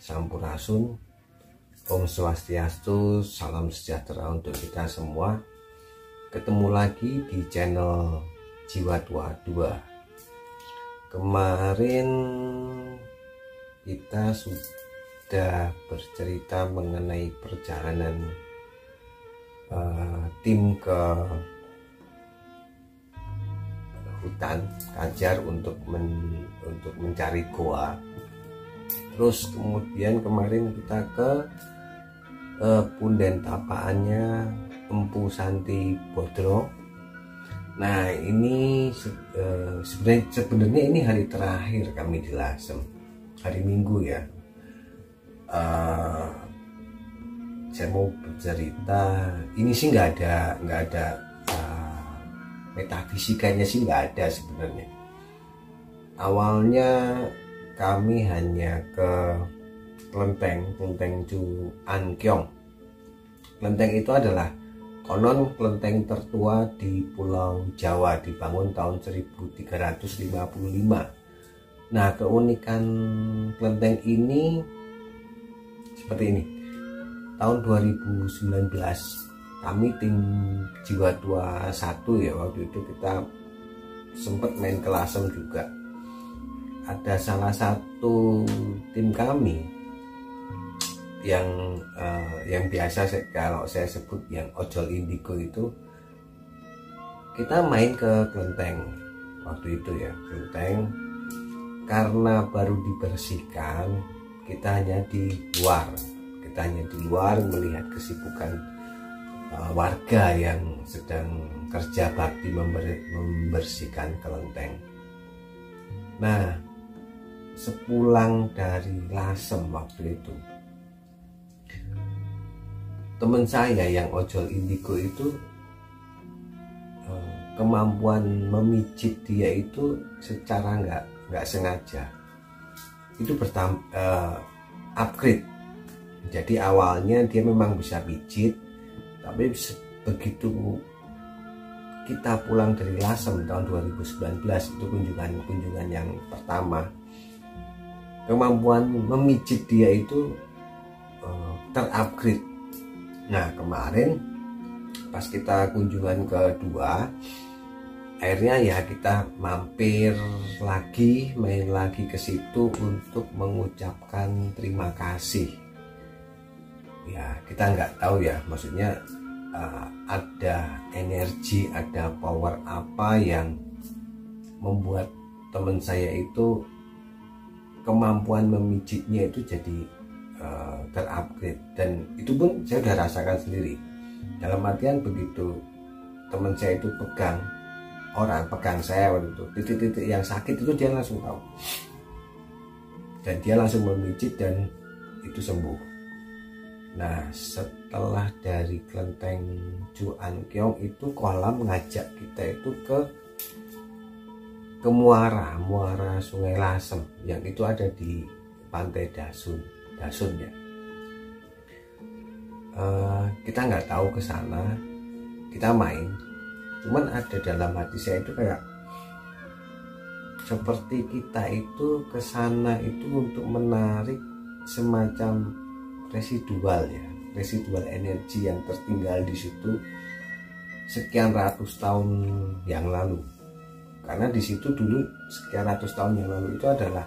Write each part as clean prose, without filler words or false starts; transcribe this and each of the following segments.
Sampurasun, Om Swastiastu, salam sejahtera untuk kita semua. Ketemu lagi di channel Jiwa Tua 2. Kemarin kita sudah bercerita mengenai perjalanan tim ke hutan Kajar untuk mencari goa. Terus kemudian kemarin kita ke punden tapaannya Empu Santi Bodro. Nah ini sebenarnya ini hari terakhir kami di Lasem, hari Minggu ya. Saya mau bercerita, ini sih nggak ada metafisikanya sih, nggak ada sebenarnya. Awalnya kami hanya ke Klenteng Cu An Kiong. Klenteng itu adalah konon kelenteng tertua di Pulau Jawa, dibangun tahun 1355. Nah, keunikan kelenteng ini seperti ini. Tahun 2019 kami tim Jiwa Tua 1 ya, waktu itu kita sempat main ke Lasem juga. Ada salah satu tim kami yang biasa kalau saya sebut yang ojol indigo itu, kita main ke kelenteng waktu itu ya. Kelenteng karena baru dibersihkan, kita hanya di luar melihat kesibukan warga yang sedang kerja bakti membersihkan kelenteng. Nah, sepulang dari Lasem waktu itu, teman saya yang ojol indigo itu kemampuan memijit dia itu secara nggak sengaja itu upgrade. Jadi awalnya dia memang bisa pijit, tapi begitu kita pulang dari Lasem tahun 2019, itu kunjungan yang pertama, kemampuan memijit dia itu terupgrade. Nah kemarin pas kita kunjungan kedua, akhirnya ya kita mampir lagi, main lagi ke situ untuk mengucapkan terima kasih. Ya kita nggak tahu ya, maksudnya ada energi, ada power apa yang membuat teman saya itu kemampuan memijitnya itu jadi terupgrade, dan itu pun saya udah rasakan sendiri. Dalam artian begitu teman saya itu pegang saya waktu itu, titik-titik yang sakit itu dia langsung tahu, dan dia langsung memijit dan itu sembuh. Nah setelah dari Klenteng Cu An Kiong itu, kolam ngajak kita itu ke muara Sungai Lasem yang itu ada di Pantai Dasun ya. Kita nggak tahu ke sana, kita main, cuman ada dalam hati saya itu kayak seperti kita itu ke sana itu untuk menarik semacam residual energi yang tertinggal di situ sekian ratus tahun yang lalu. Karena di situ dulu sekian ratus tahun yang lalu itu adalah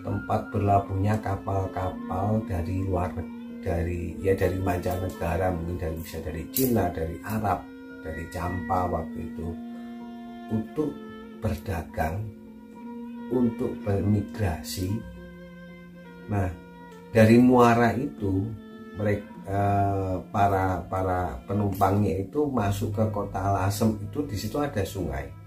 tempat berlabuhnya kapal-kapal dari luar, dari mancanegara, mungkin bisa dari Cina, dari Arab, dari Campa waktu itu, untuk berdagang, untuk bermigrasi. Nah dari muara itu mereka para penumpangnya itu masuk ke kota Lasem itu, di situ ada sungai.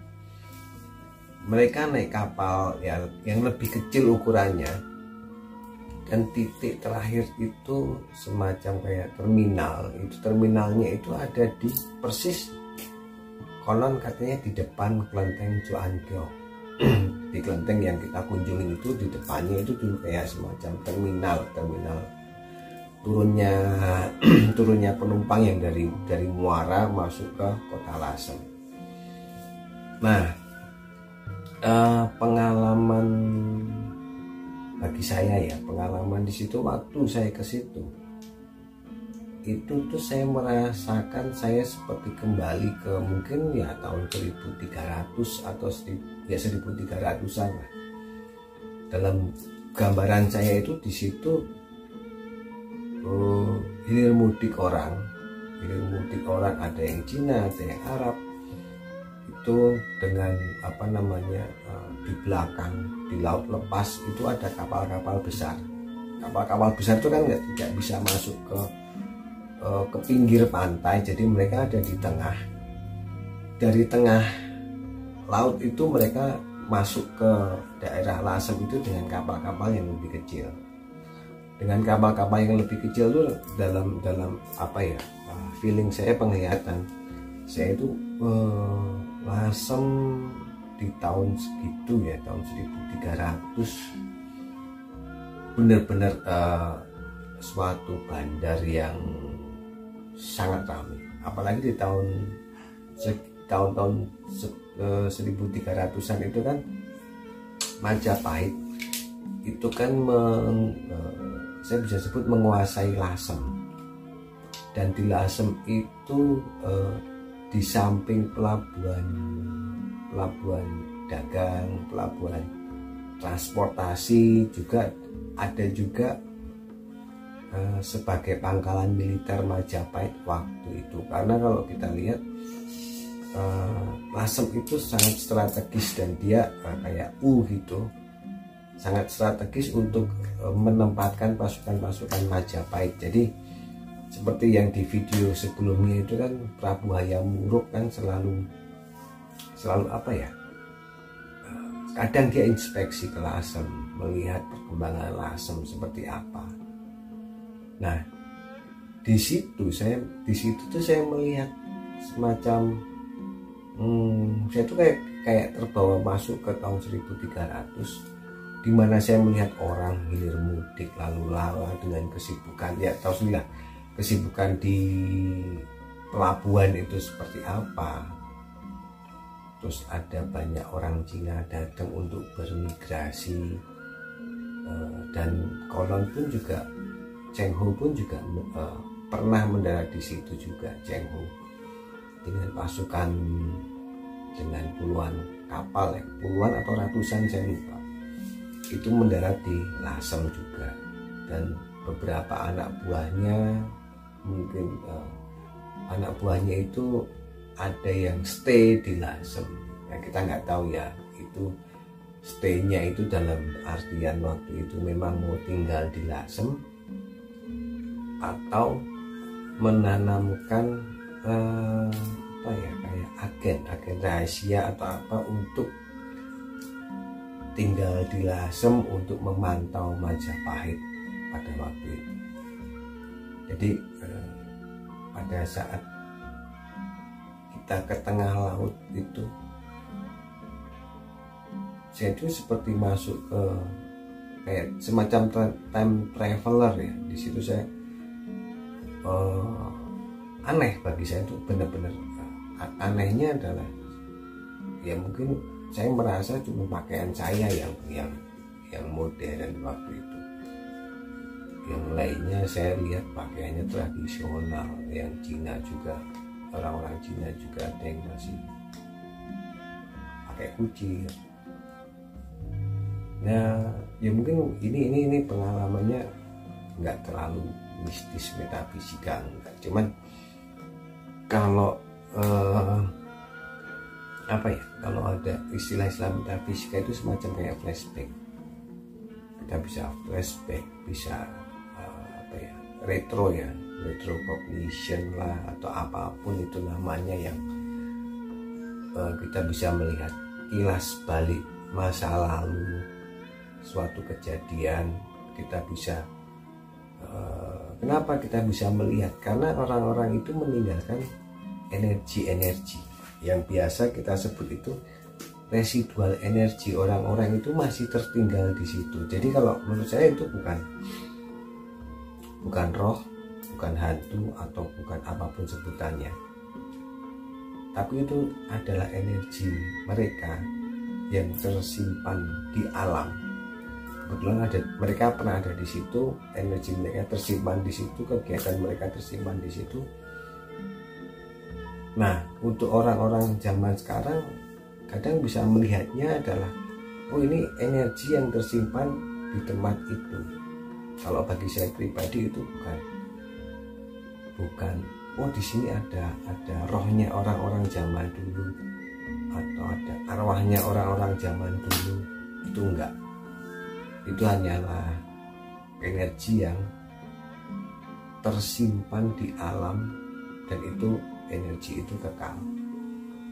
Mereka naik kapal yang lebih kecil ukurannya, dan titik terakhir itu semacam kayak terminal. Itu terminalnya itu ada di persis, konon katanya di depan Klenteng Cu An Kiong. Di kelenteng yang kita kunjungin itu, di depannya itu dulu kayak semacam terminal turunnya penumpang yang dari muara masuk ke kota Lasem. Nah pengalaman bagi saya ya, pengalaman di situ waktu saya ke situ itu tuh saya merasakan saya seperti kembali ke mungkin ya tahun 1300 atau ya 1300-an lah. Dalam gambaran saya itu di situ hilir mudik orang, ada yang Cina, ada yang Arab, itu dengan apa namanya di belakang di laut lepas itu ada kapal-kapal besar. Kapal-kapal besar itu kan tidak bisa masuk ke pinggir pantai, jadi mereka ada di tengah. Dari tengah laut itu mereka masuk ke daerah Lasem itu dengan kapal-kapal yang lebih kecil. Dengan kapal-kapal yang lebih kecil itu dalam apa ya, feeling saya, penglihatan saya itu Lasem di tahun segitu ya, tahun 1300 benar-benar suatu bandar yang sangat ramai. Apalagi di tahun-tahun 1300-an itu kan Majapahit itu kan saya bisa sebut menguasai Lasem. Dan di Lasem itu di samping pelabuhan dagang, pelabuhan transportasi, juga ada juga sebagai pangkalan militer Majapahit waktu itu. Karena kalau kita lihat Lasem itu sangat strategis dan dia kayak gitu, sangat strategis untuk menempatkan pasukan-pasukan Majapahit. Jadi seperti yang di video sebelumnya itu kan Prabu Hayam Wuruk kan selalu apa ya, kadang dia inspeksi ke Lasem, melihat perkembangan Lasem seperti apa. Nah, di situ tuh saya melihat semacam saya tuh kayak terbawa masuk ke tahun 1300, di mana saya melihat orang hilir mudik lalu lalang dengan kesibukan, ya tahu sendiri lah kesibukan di pelabuhan itu seperti apa. Terus ada banyak orang Cina datang untuk bermigrasi, dan konon pun juga Cheng Ho pun juga pernah mendarat di situ juga. Cheng Ho dengan pasukan dengan puluhan kapal ya, puluhan atau ratusan saya lupa, itu mendarat di Lasem juga. Dan beberapa anak buahnya, mungkin anak buahnya itu ada yang stay di Lasem. Nah, kita nggak tahu ya itu stay-nya itu dalam artian waktu itu memang mau tinggal di Lasem atau menanamkan apa ya, kayak agen rahasia atau apa untuk tinggal di Lasem untuk memantau Majapahit pada waktu itu. Jadi pada saat kita ke tengah laut itu, saya itu seperti masuk ke kayak semacam time traveler ya. Di situ saya aneh, bagi saya itu benar-benar anehnya adalah ya mungkin saya merasa cuma pakaian saya yang modern waktu itu. Yang lainnya saya lihat pakaiannya tradisional, yang Cina juga, orang-orang Cina juga ada yang masih pakai kucing. Nah, ya mungkin ini pengalamannya nggak terlalu mistis metafisika, enggak. Cuman kalau apa ya, kalau ada istilah metafisika itu semacam kayak flashback. Kita bisa flashback, bisa apa ya, retro cognition lah, atau apapun itu namanya, yang kita bisa melihat kilas balik masa lalu suatu kejadian. Kita bisa kenapa kita bisa melihat? Karena orang-orang itu meninggalkan energi yang biasa kita sebut itu residual energi. Orang-orang itu masih tertinggal di situ. Jadi kalau menurut saya itu bukan roh, bukan hantu, atau bukan apapun sebutannya, tapi itu adalah energi mereka yang tersimpan di alam, kebetulan mereka pernah ada di situ, energi mereka tersimpan di situ, kegiatan mereka tersimpan di situ. Nah, untuk orang-orang zaman sekarang kadang bisa melihatnya adalah, oh ini energi yang tersimpan di tempat itu. Kalau bagi saya pribadi itu bukan oh di sini ada rohnya orang-orang zaman dulu atau ada arwahnya orang-orang zaman dulu. Itu enggak, itu hanyalah energi yang tersimpan di alam, dan itu energi itu kekal.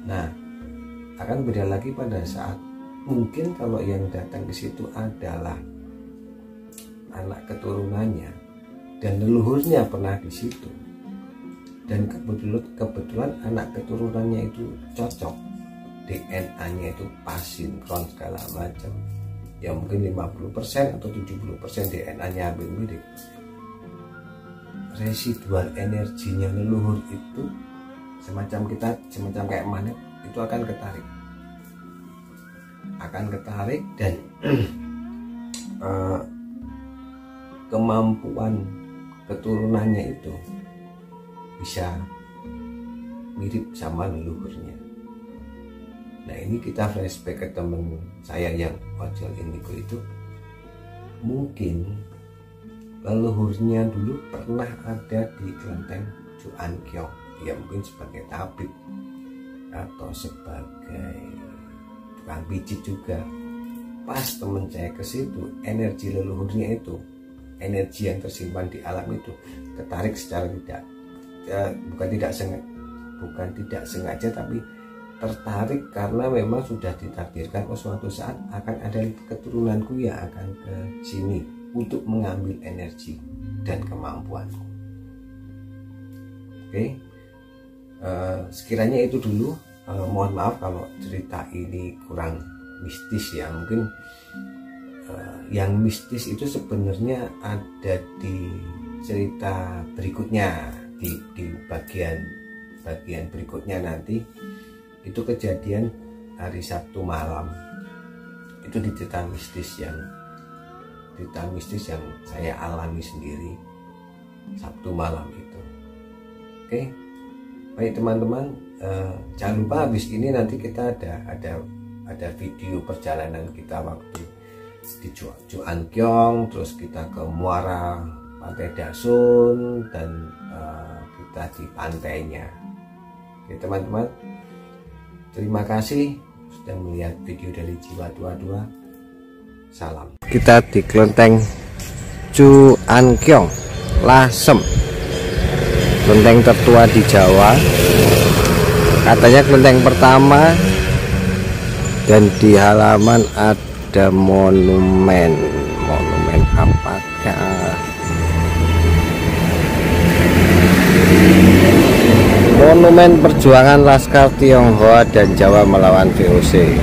Nah, akan beda lagi pada saat mungkin kalau yang datang ke situ adalah anak keturunannya dan leluhurnya pernah di situ, dan kebetulan anak keturunannya itu cocok, DNA-nya itu pas, sinkron segala macam, ya mungkin 50% atau 70% DNA-nya hampir mirip. Residual energinya leluhur itu semacam kayak magnet, itu akan ketarik dan kemampuan keturunannya itu bisa mirip sama leluhurnya. Nah, ini kita flashback ke temen saya yang ojol indigo itu, mungkin leluhurnya dulu pernah ada di kelenteng Juankyong, ya mungkin sebagai tabib atau sebagai tukang pijit juga. Pas temen saya ke situ, energi leluhurnya itu, energi yang tersimpan di alam itu ketarik secara bukan tidak sengaja, tapi tertarik karena memang sudah ditakdirkan suatu saat akan ada keturunanku yang akan ke sini untuk mengambil energi dan kemampuanku. Oke, sekiranya itu dulu. Mohon maaf kalau cerita ini kurang mistis ya, mungkin yang mistis itu sebenarnya ada di cerita berikutnya, di bagian berikutnya nanti. Itu kejadian hari Sabtu malam, itu di cerita mistis yang saya alami sendiri Sabtu malam itu. Oke, baik teman-teman, jangan lupa habis ini nanti kita ada video perjalanan kita waktu di Juankyong, terus kita ke muara Pantai Dasun, dan kita di pantainya. Oke teman-teman, terima kasih sudah melihat video dari Jiwa 22. Salam. Kita di kelenteng Juankyong, Lasem, kelenteng tertua di Jawa, katanya kelenteng pertama, dan di halaman ada monumen apakah? Monumen perjuangan Laskar Tionghoa dan Jawa melawan VOC.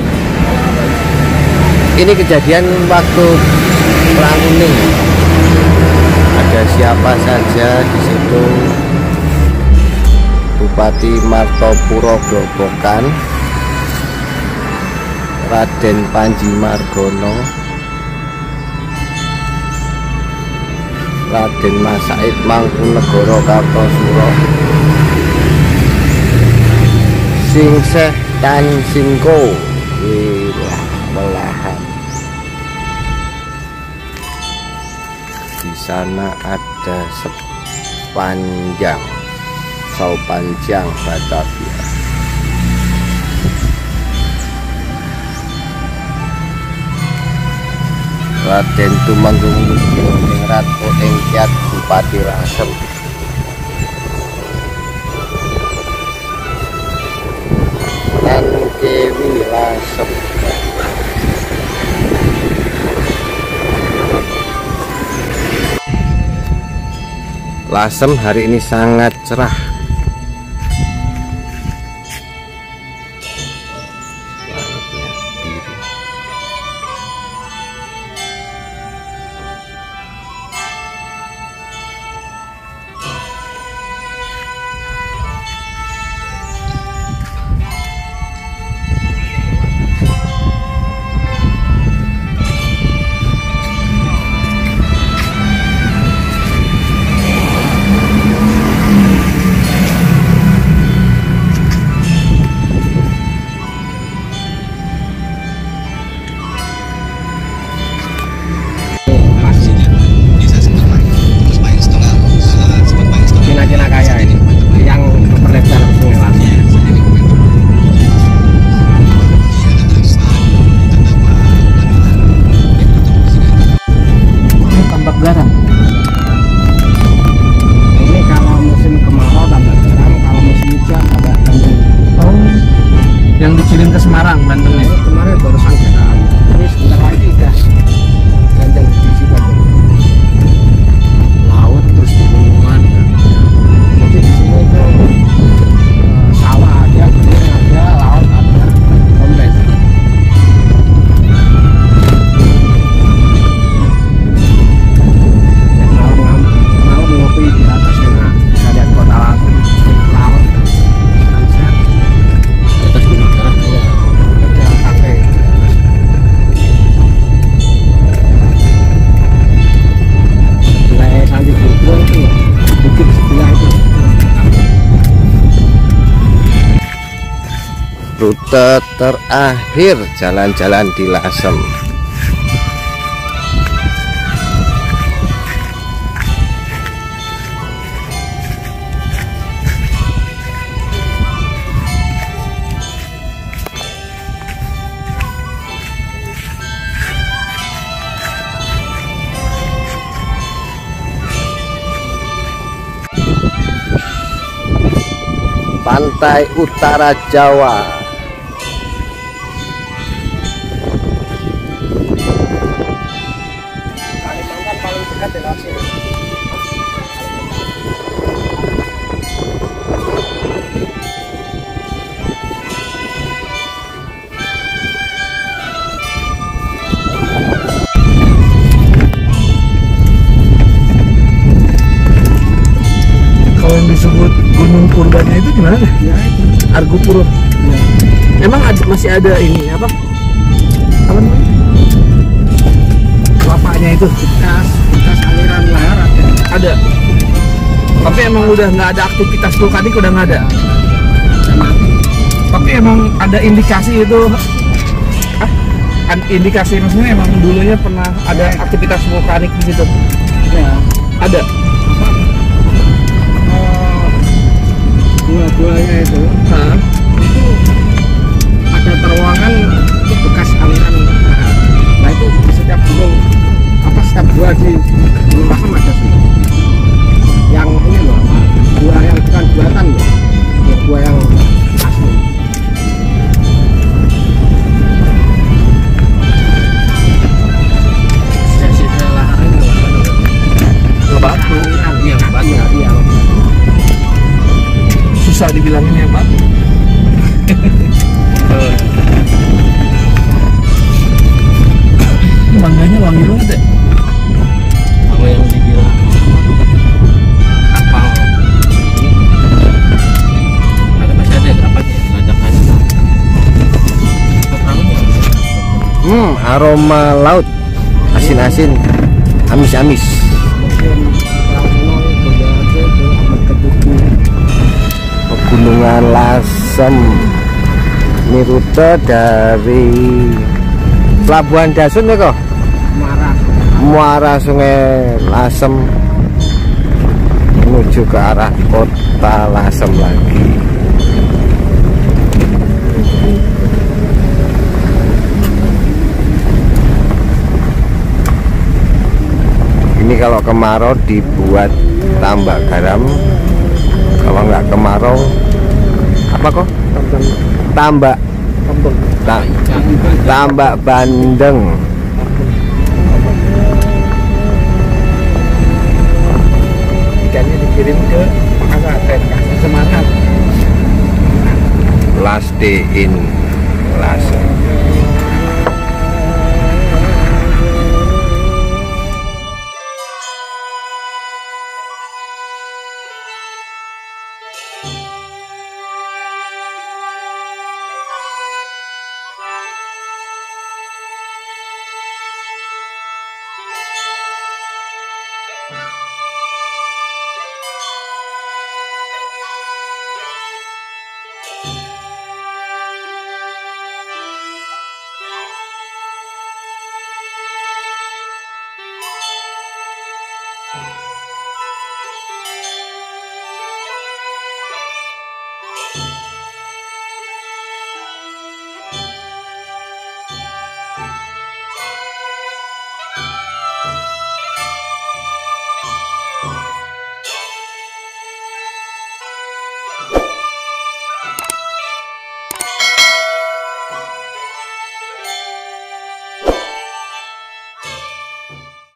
Ini kejadian waktu Perang Kuning. Ada siapa saja di situ? Bupati Martopuro Grobogan, Raden Panji Margono, Raden Mas Said Mangkunegoro Kartosuro, Singseh Tan Singko, wilayah belahan. Di sana ada sepanjang Saupanjang Batavia. Raden Tumenggung Ningrat Engkiat Bupati Lasem. Kewi Lasem. Lasem hari ini sangat cerah. Langitnya biru. dikirim ke Semarang, Banten ya. Kemarin barusan kita, ini sebentar lagi udah ganteng di sini. Laut terus pegunungan. Jadi di sini itu sawah ada, gunung ada, laut ada, komplit. Malam ngopi di atas sana, bisa lihat kota langsung, laut, sunset. Di atas gunung kan. Ada kafe. Wilayah Sandi Bogor itu bukit sebelah itu. Rute terakhir jalan-jalan di Lasem. Pantai Utara Jawa. Kalimantan paling dekat di Lasem. Kalau yang disebut Gunung Purbanya itu gimana deh? Ya itu. Argopuro. Ya. Emang masih ada ini apa? Apa namanya? Kelapanya itu Bekas aliran lahar ada. ada. Tapi emang udah nggak ada aktivitas vulkanik, udah nggak ada. Tapi emang ada indikasi itu. Indikasi maksudnya emang dulunya pernah ada aktivitas vulkanik di situ. Ya. Ada. Apa? Gua-guanya itu. Hah? Itu ada terowongan itu bekas aliran lahar. Nah itu di setiap gunung apa setiap gua di Gunung Lasem ada sih. Yang ini loh apa? Gua yang bukan buatan loh. Ya, gua yang asli. Sisa lahar itu batu. Iya, batu. Iya. Susah dibilangin ya Pak. Mangganya wangi banget ya. Kalau yang dibilang kapal, ada masih ada kapalnya ngajak aja. Aroma laut, asin-asin, amis-amis. Mungkin orang Sino itu Boyolali itu abad ke-7. Pegunungan Lasem. Ini rute dari Pelabuhan Dasun ya kok? Marah. Muara Sungai Lasem menuju ke arah kota Lasem lagi. Ini kalau kemarau dibuat tambak garam, kalau nggak kemarau apa kok? Tambak tambak bandeng. Ikannya dikirim ke Makassar, Semarang. Last day in Lasem.